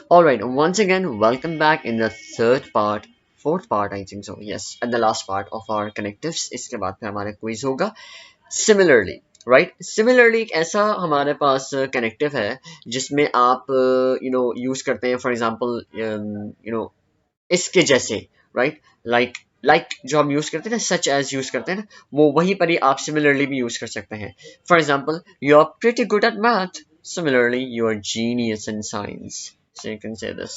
All right, once again, welcome back in the third part, fourth part, I think so. Yes, and the last part of our connectives. इसके बाद फिर हमारा quiz होगा. Similarly, right? Similarly, एक ऐसा हमारे पास connective है जिसमें आप use करते हैं. For example, इसके जैसे, right? Like जो हम यूज करते हैं ना, such as यूज करते हैं ना, वो वहीं पर ही आप similarly भी यूज कर सकते हैं. For example, you are pretty good at math. Similarly, you are genius in science. So you can say this.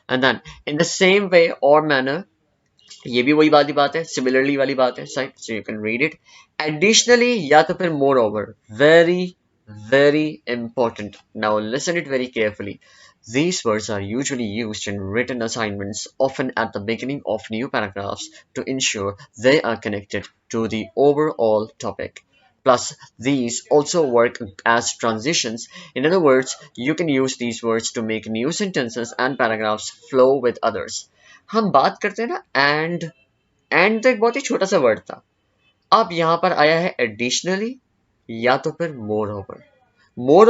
And then in the same way or manner, ये भी वही वाली बात है, similarly वाली बात है, so you can read it. Additionally या तो फिर moreover, very very important. Now listen it very carefully. These words are usually used in written assignments, often at the beginning of new paragraphs, to ensure they are connected to the overall topic. Plus, these also work as transitions. In other words, you can use these words to make new sentences and paragraphs flow with others. हम बात करते हैं ना and तो एक बहुत ही छोटा सा वर्ड था. अब यहाँ पर आया है एडिशनली या तो फिर मोर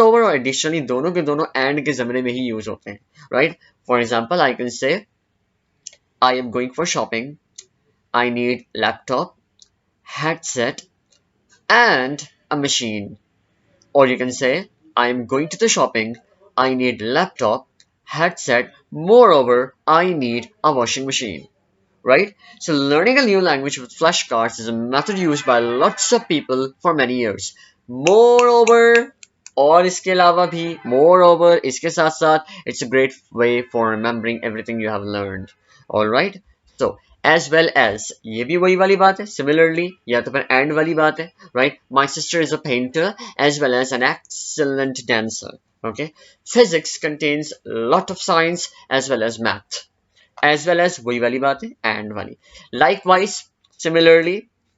ओवर और एडिशनली दोनों के दोनों एंड के जमाने में ही यूज होते हैं, right? For example I can से I am going for shopping, I need laptop, headset and a machine. Or you can say, I am going to the shopping, I need laptop, headset, moreover, I need a washing machine. Right? So learning a new language with flashcards is a method used by lots of people for many years. Moreover, और इसके अलावा भी, moreover, इसके साथ साथ, it's a great way for remembering everything you have learned. Alright? So, as well as, ये भी वही वाली बात है, similarly, या तो फिर and वाली बात है, right? My sister is a painter as well as an excellent dancer. Okay? Physics contains a lot of science as well as math. As well as वही वाली बात है and वाली. Likewise, similarly,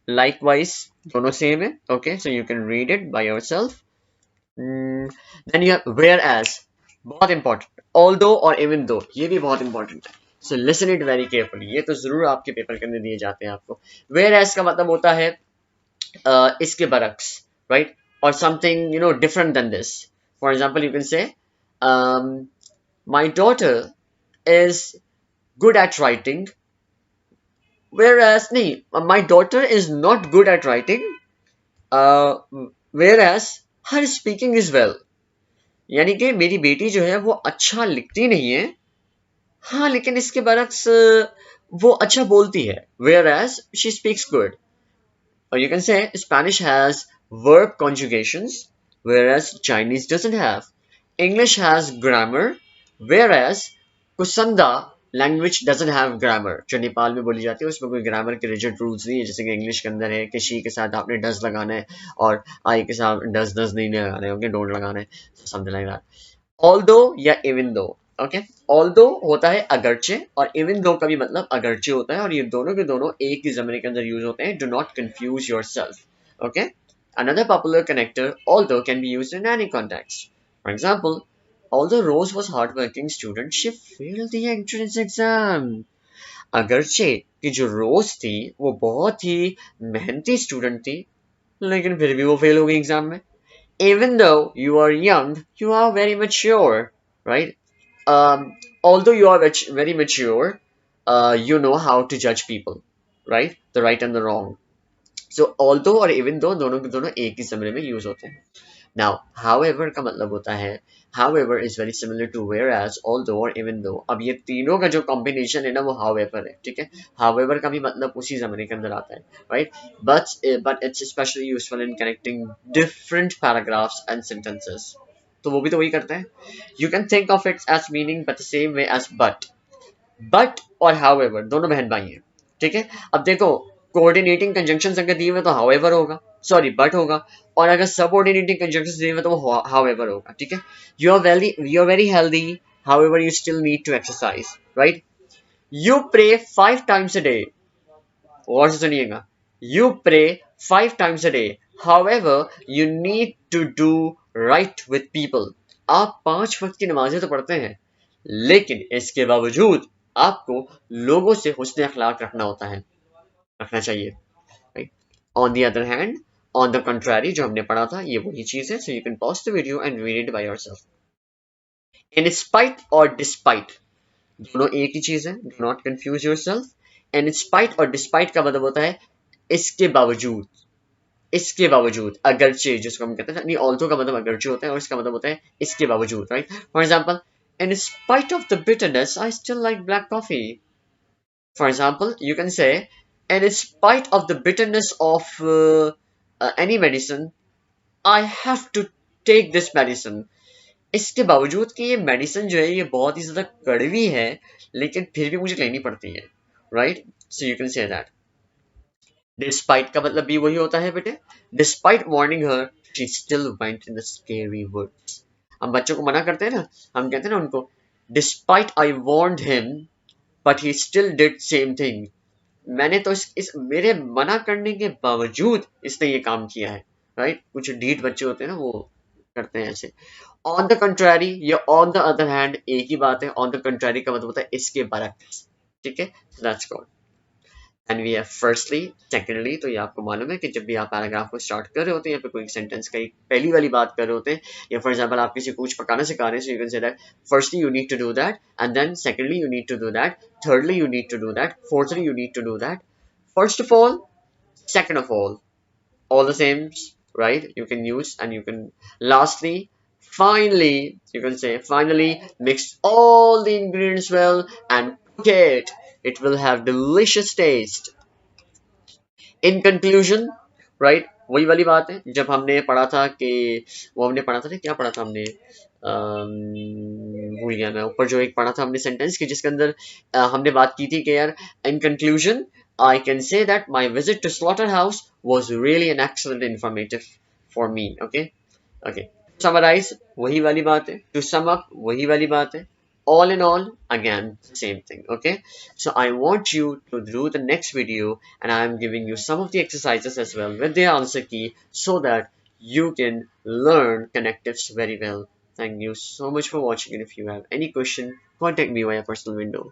likewise, दोनों same है. Okay? So you can read it by yourself. Then you have whereas, बहुत important. Although और even though, ये भी बहुत important है. So listen it very carefully. ये तो जरूर आपके पेपर के अंदर दिए जाते हैं आपको. Whereas का मतलब होता है इसके बरक्स, right? Or something different than this. For example, you can say, my daughter is good at writing, whereas नहीं, my daughter is not good at writing, uh, whereas her speaking is well. यानी कि मेरी बेटी जो है वो अच्छा लिखती नहीं है, हाँ लेकिन इसके बरक्स वो अच्छा बोलती है, whereas she speaks good. Or you can say Spanish has verb conjugations, whereas Chinese doesn't have. English has grammar, whereas Kusanda language doesn't have grammar. जो नेपाल में बोली जाती है उसमें कोई ग्रामर के रिजिड रूल्स नहीं है, जैसे कि इंग्लिश के अंदर है कि शी के साथ आपने डज लगाना है और आई के साथ डज डज नहीं लगाना है, ओके, डोंट लगाना है, समथिंग लाइक दैट. ऑल्दो या इवन दो. ओके, ऑल्दो होता है अगरचे और इवन दो का भी मतलब अगरचे होता है, और ये दोनों के दोनों एक ही ज़माने के अंदर यूज होते हैं. Do not confuse yourself. Okay, another popular connector although can be used in any context. For example, although Rose was hardworking student, she failed the entrance exam. अगरचे कि जो रोज थी वो बहुत ही मेहनती स्टूडेंट थी, लेकिन फिर भी वो फेल हो गई एग्जाम में. Even though you are young, you are very mature, right? Although you are very mature, you know how to judge people, right? The right and the wrong. So although और even though दोनों के दोनों एक ही समय में use होते हैं. Now, however का मतलब होता है, however is very similar to whereas, although और even though. अब ये तीनों का जो कॉम्बिनेशन है ना वो however है, ठीक है? However का भी मतलब उसी जमाने के अंदर आता है, right? But it's especially useful in connecting different paragraphs and sentences. तो वो भी तो वही करता है. You can think of it as meaning but the same way as but और however दोनों बहन भाई हैं, ठीक है? अब देखो, कोऑर्डिनेटिंग कंजंक्शंस अगर दिए हुए तो however होगा, सॉरी बट होगा, और अगर सबऑर्डिनेटिंग कंजंक्शंस दिए हुए तो वो however होगा, ठीक है? You are very healthy, however you still need to exercise, right? You pray 5 times a day. और से सुनिएगा, you pray 5 times a day, however you need to do right with people. आप 5 वक्त की नमाजें तो पढ़ते हैं, लेकिन इसके बावजूद आपको लोगों से हुस्न अखलाक रखना चाहिए, right? On the other hand, on the contrary, जो हमने पढ़ा था ये वही चीज है. सो you can pause the video and read it by yourself. In spite और डिस्पाइट दोनों एक ही चीज है, do not confuse yourself. In spite और डिस्पाइट का मतलब होता है इसके बावजूद, इसके बावजूद, अगरचे, जिसको हम कहते हैं नहीं, ऑल्सो का मतलब अगरचे होता है और इसका मतलब होता है इसके बावजूद, right. For example, in spite of the bitterness I still like black coffee. For example, you can say, and in spite of the bitterness of any medicine, I have to take this medicine. इसके बावजूद कि ये medicine जो है ये बहुत ही ज्यादा कड़वी है, लेकिन फिर भी मुझे लेनी पड़ती है, right. So you can say that. Despite का मतलब भी वही होता है बेटे। Despite warning her, she still went in the scary woods. हम बच्चों को मना करते हैं ना, हम कहते हैं ना उनको, despite I warned him but he still did same thing. मैंने तो इस मेरे मना करने के बावजूद इसने ये काम किया है, राइट। कुछ ढीठ बच्चे होते हैं ना, वो करते हैं ऐसे। ऑन द कंट्रारी या ऑन द अदर हैंड एक ही बात है। ऑन द कंट्रारी का मतलब होता है इसके बरक्स, ठीक है। That's called. And we have firstly, secondly, तो ये आपको मालूम है कि जब भी आप पैराग्राफ को स्टार्ट कर रहे होते हैं या फिर कोई सेंटेंस का एक पहली वाली बात कर रहे होते हैं, या फॉर एग्जांपल आप किसी को कुछ पकाना सिखा रहे हैं, so you can say that firstly you need to do that, and then secondly you need to do that, thirdly you need to do that, fourthly you need to do that, first of all, second of all the same, right? You can use, and you can lastly, finally, you can say finally, mix all the ingredients well and cook it. It will have delicious taste. In conclusion, right, वही वाली बात है जब हमने पढ़ा था कि, वो हमने पढ़ा था ना, क्या पढ़ा था हमने, भूल गया मैं, ऊपर जो एक पढ़ा था हमने सेंटेंस की जिसके अंदर हमने बात की थी कि यार, in conclusion I can say that my visit to slaughter house was really an excellent informative for me. Okay, okay. Summarise वही वाली बात है, टू सम अप वही वाली बात है, all in all, again same thing. Okay, so I want you to do the next video, and I am giving you some of the exercises as well with the answer key so that you can learn connectives very well. Thank you so much for watching, and if you have any question, contact me via personal window.